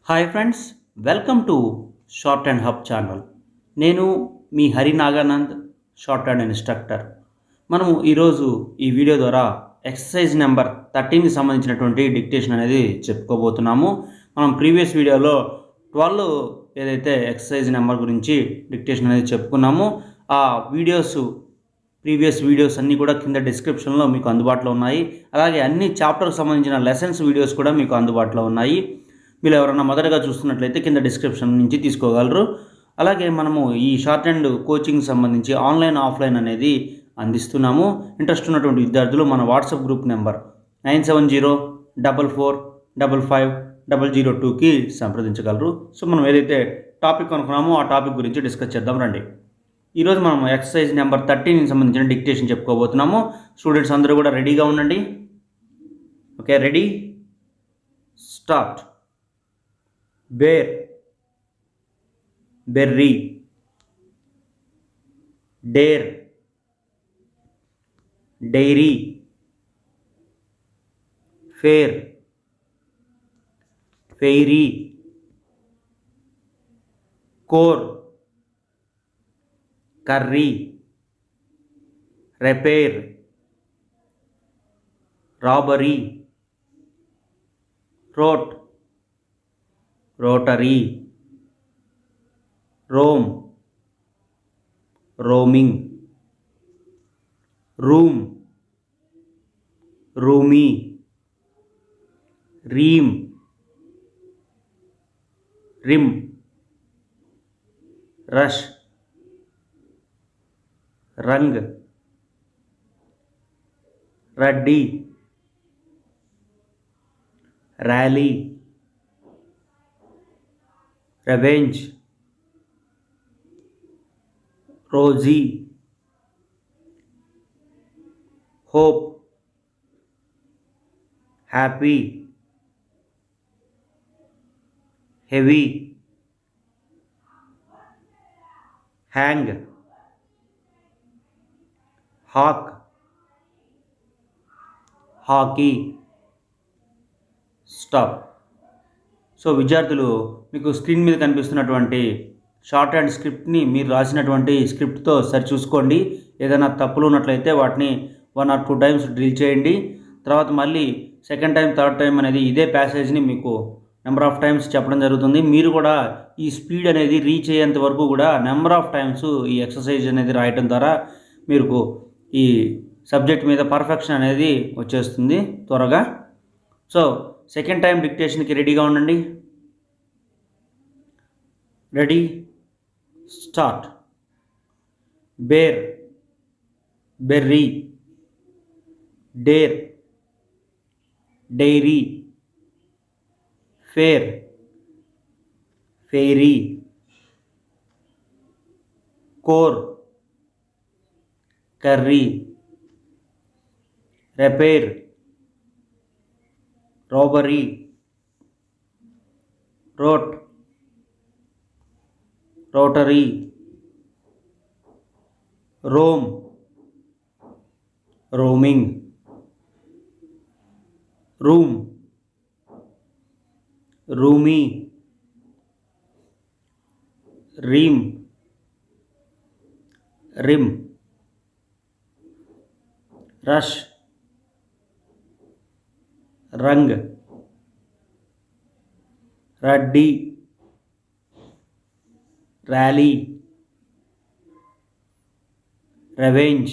Hi friends, welcome to shorthand hub channel. నేను మీ Hari Naganand, shorthand instructor. మనము ఈరోజు ఈ వీడియో ద్వారా ఎక్సర్సైజ్ నెంబర్ 13కి సంబంధించినటువంటి డిక్టేషన్ అనేది చెప్పుకోబోతున్నాము. మనం ప్రీవియస్ వీడియోలో 12 ఏదైతే ఎక్సర్సైజ్ నెంబర్ గురించి డిక్టేషన్ అనేది చెప్పుకున్నామో ఆ ప్రీవియస్ వీడియోస్ అన్నీ కూడా కింద డిస్క్రిప్షన్లో మీకు అందుబాటులో ఉన్నాయి. అలాగే అన్ని చాప్టర్కి సంబంధించిన లెసన్స్ వీడియోస్ కూడా మీకు అందుబాటులో ఉన్నాయి. మీరు ఎవరైనా మొదటగా చూస్తున్నట్లయితే కింద డిస్క్రిప్షన్ నుంచి తీసుకోగలరు. అలాగే మనము ఈ షార్ట్ హ్యాండ్ కోచింగ్ సంబంధించి ఆన్లైన్ ఆఫ్లైన్ అనేది అందిస్తున్నాము. ఇంట్రెస్ట్ ఉన్నటువంటి విద్యార్థులు మన వాట్సాప్ గ్రూప్ నెంబర్ 9704555002కి సంప్రదించగలరు. సో మనం ఏదైతే టాపిక్ అనుకున్నామో ఆ టాపిక్ గురించి డిస్కస్ చేద్దాం రండి. ఈరోజు మనం ఎక్సర్సైజ్ నెంబర్ 13కి సంబంధించిన డిక్టేషన్ చెప్పుకోబోతున్నాము. స్టూడెంట్స్ అందరూ కూడా రెడీగా ఉండండి. Okay, ready, start. Bear, berry. Dare, dairy. Fair, fairy. Core, curry. Repair, robbery. Rote, rotary. Roam, roaming. Room, roomie. Ream, rim. Rush, rung. Ruddy, rally. Revenge, rosy. Hope, happy. Heavy, hang. Hawk, hockey. Stop. So విద్యార్థులు, మీకు screen మీద కనిపిస్తున్నటువంటి short hand స్క్రిప్ట్ని మీరు రాసినటువంటి స్క్రిప్ట్తో సరిచూసుకోండి. ఏదైనా తప్పులు ఉన్నట్లయితే వాటిని 1 or 2 times డ్రిల్ చేయండి. తర్వాత మళ్ళీ సెకండ్ టైం, థర్డ్ టైం అనేది ఇదే ప్యాసేజ్ని మీకు నెంబర్ ఆఫ్ టైమ్స్ చెప్పడం జరుగుతుంది. మీరు కూడా ఈ స్పీడ్ అనేది రీచ్ అయ్యేంత వరకు కూడా నెంబర్ ఆఫ్ టైమ్స్ ఈ ఎక్సర్సైజ్ అనేది రాయటం ద్వారా మీకు ఈ సబ్జెక్ట్ మీద పర్ఫెక్షన్ అనేది వచ్చేస్తుంది త్వరగా. సో సెకండ్ టైం డిక్టేషన్కి రెడీగా ఉండండి. Ready, start. Bear, berry. Dare, dairy. Fair, fairy. Core, curry. Repair, robbery. Rote, rotary. Roam, roaming. Room, roomie. Ream, rim. Rush, rung. Ruddy, rally. Revenge,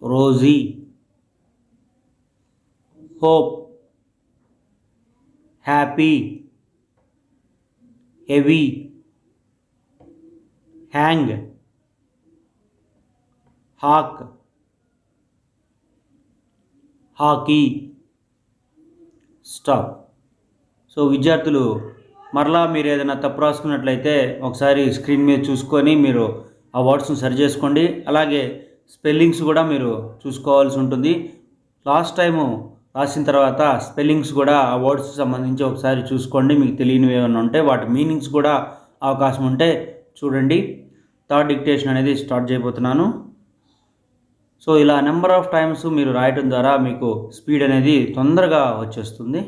rosy. Hope, happy. Heavy, hang. Hawk, hockey. Stop. So విద్యార్థులు, మరలా మీరు ఏదైనా తప్పు రాసుకున్నట్లయితే ఒకసారి screen మీద చూసుకొని మీరు ఆ వర్డ్స్ని సరి చేసుకోండి. అలాగే స్పెల్లింగ్స్ కూడా మీరు చూసుకోవాల్సి ఉంటుంది. లాస్ట్ టైము రాసిన తర్వాత స్పెల్లింగ్స్ కూడా ఆ వర్డ్స్ సంబంధించి ఒకసారి చూసుకోండి. మీకు తెలియనివి ఏమైనా ఉంటే వాటి మీనింగ్స్ కూడా అవకాశం ఉంటే చూడండి. థర్డ్ డిక్టేషన్ అనేది స్టార్ట్ చేయబోతున్నాను. సో ఇలా నెంబర్ ఆఫ్ టైమ్స్ మీరు రాయటం ద్వారా మీకు స్పీడ్ అనేది తొందరగా వచ్చేస్తుంది.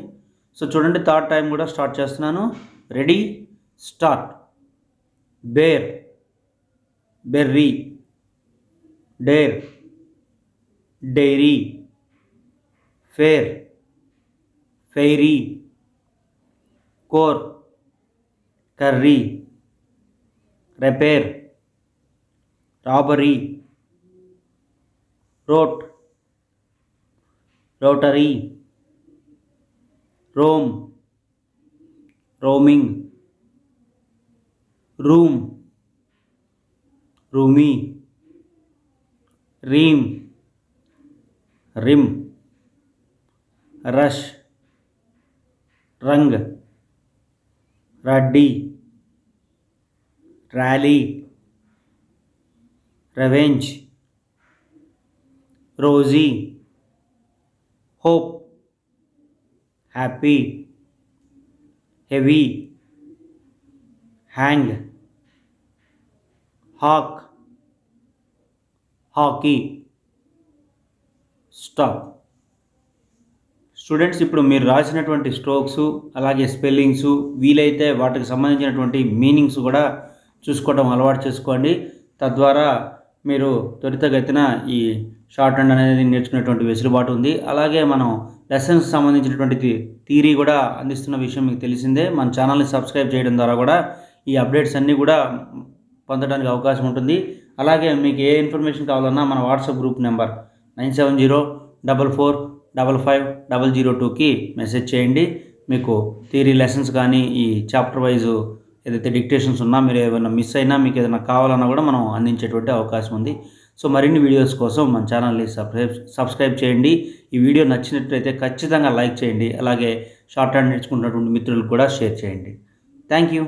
సో చూడండి, థర్డ్ టైం కూడా స్టార్ట్ చేస్తున్నాను. Ready, start. Bear, berry, dare, dairy, fair, fairy, core, curry, repair, robbery, rote, rotary, roam, roaming, room, roomie, ream, rim, rush, rung, ruddy, rally, revenge, rosy, hope, happy, heavy, hang, hawk, hockey, stop. Students, ఇప్పుడు మీరు రాసినటువంటి strokes అలాగే spellings వీలైతే వాటికి సంబంధించినటువంటి meanings కూడా చూసుకోవడం అలవాటు చేసుకోండి. తద్వారా మీరు త్వరితగతిన ఈ షార్ట్ హ్యాండ్ అనేది నేర్చుకునేటువంటి వెసులుబాటు ఉంది. అలాగే మనం లెసన్స్ సంబంధించినటువంటి థియరీ కూడా అందిస్తున్న విషయం మీకు తెలిసిందే. మన ఛానల్ని సబ్స్క్రైబ్ చేయడం ద్వారా కూడా ఈ అప్డేట్స్ అన్నీ కూడా పొందడానికి అవకాశం ఉంటుంది. అలాగే మీకు ఏ ఇన్ఫర్మేషన్ కావాలన్నా మన వాట్సాప్ గ్రూప్ నెంబర్ 9704555002కి మెసేజ్ చేయండి. మీకు థియరీ లెసన్స్ కానీ ఈ చాప్టర్ వైజ్ ఏదైతే డిక్టేషన్స్ ఉన్నా, మీరు ఏమైనా మిస్ అయినా మీకు ఏదైనా కావాలన్నా కూడా మనం అందించేటువంటి అవకాశం ఉంది. సో మరిన్ని వీడియోస్ కోసం మన ఛానల్ని సబ్స్క్రైబ్ చేయండి. ఈ వీడియో నచ్చినట్లయితే ఖచ్చితంగా లైక్ చేయండి. అలాగే షార్ట్ హ్యాండ్ నేర్చుకుంటున్నటువంటి మిత్రులకు కూడా షేర్ చేయండి. Thank you.